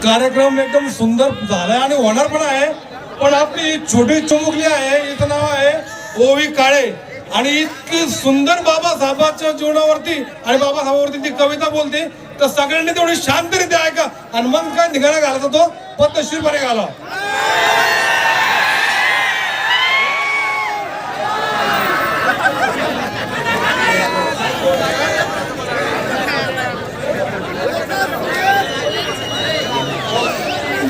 कार्यक्रम एकदम सुंदर झालाय आणि होणार पण आहे. पण आपली छोटी चमुकली आहे, हिचं नाव आहे ओवी काळे आणि इतकी सुंदर बाबासाहेबांच्या जीवनावरती आणि बाबासाहेबांवरती ती कविता बोलते. तर सगळ्यांनी तेवढी शांतरित्या ऐका आणि मग काय निघाला घालायचा तो पद्धतशीरपणे घाला.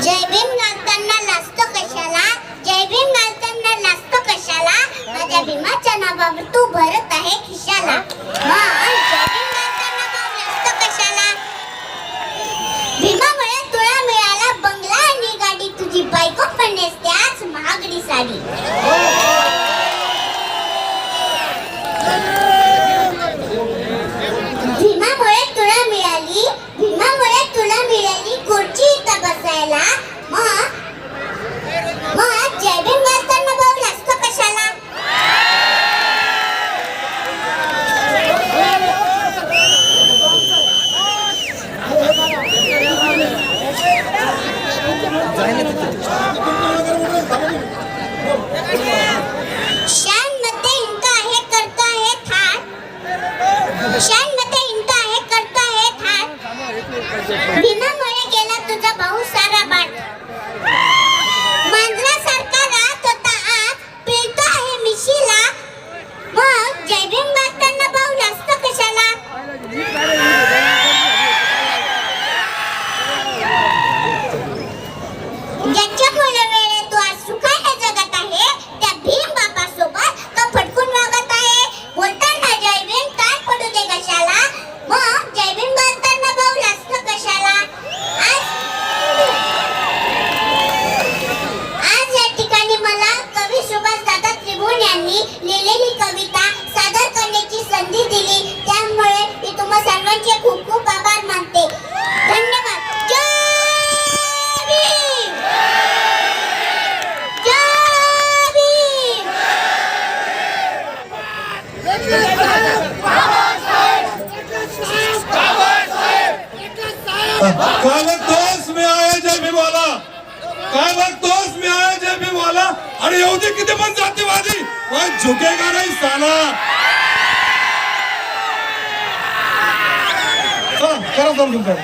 जय भीम घालताना लाजतो कशाला, जय भीम घालताना लाजतो कशाला, माझ्या भीमाच्या नावावर तू भरत आहे खिशाला. जय भीम घालताना भाऊ लाजतो कशाला, भीमामुळे तुला मिळाला बंगला आणि गाडी, तुझी बायको पण नेसते आज महागडी साडी. भीमामुळे तुला मिळाली खुर्ची इथं बसायला. मग जय भीम घालताना भाऊ लाजतो कशाला. शानमध्ये इंका आहे करता आहे थाट, शानमध्ये इंका आहे करता आहे थाट, भीमामुळे गेला तुझा भाऊ सारा बाट. मांजरासारखा राहत होता आज, पिळतो आहे मिशीला. मग जय भीम घालताना भाऊ लाजतो कशाला. ज्याच्यामुळे वेळे तू आज सुखाने जगत आहे, त्या भीम बाबासोबत तो फटकून वागत आहे. बोलताना जय भीम काय पडू दे कशाला. मग जय भीम घालताना भाऊ लाजतो कशाला. आज या ठिकाणी मला कवी सुभाषदादा त्रिभुवन यांनी लिहिलेली कविता सादर करण्याची संधी दिली, त्यामुळे मी तुम्हा सर्वांचे खूप खूप आभार मानते. धन्यवाद. जय भीम, जय भीम. काय बघतोस मी आहे जय भीमवाला, काय बघतोस मी आहे जय भीमवाला. आणि येऊ दे किती पण जातीवादी, मग झुकेगा नाही साला. करा तुमचं.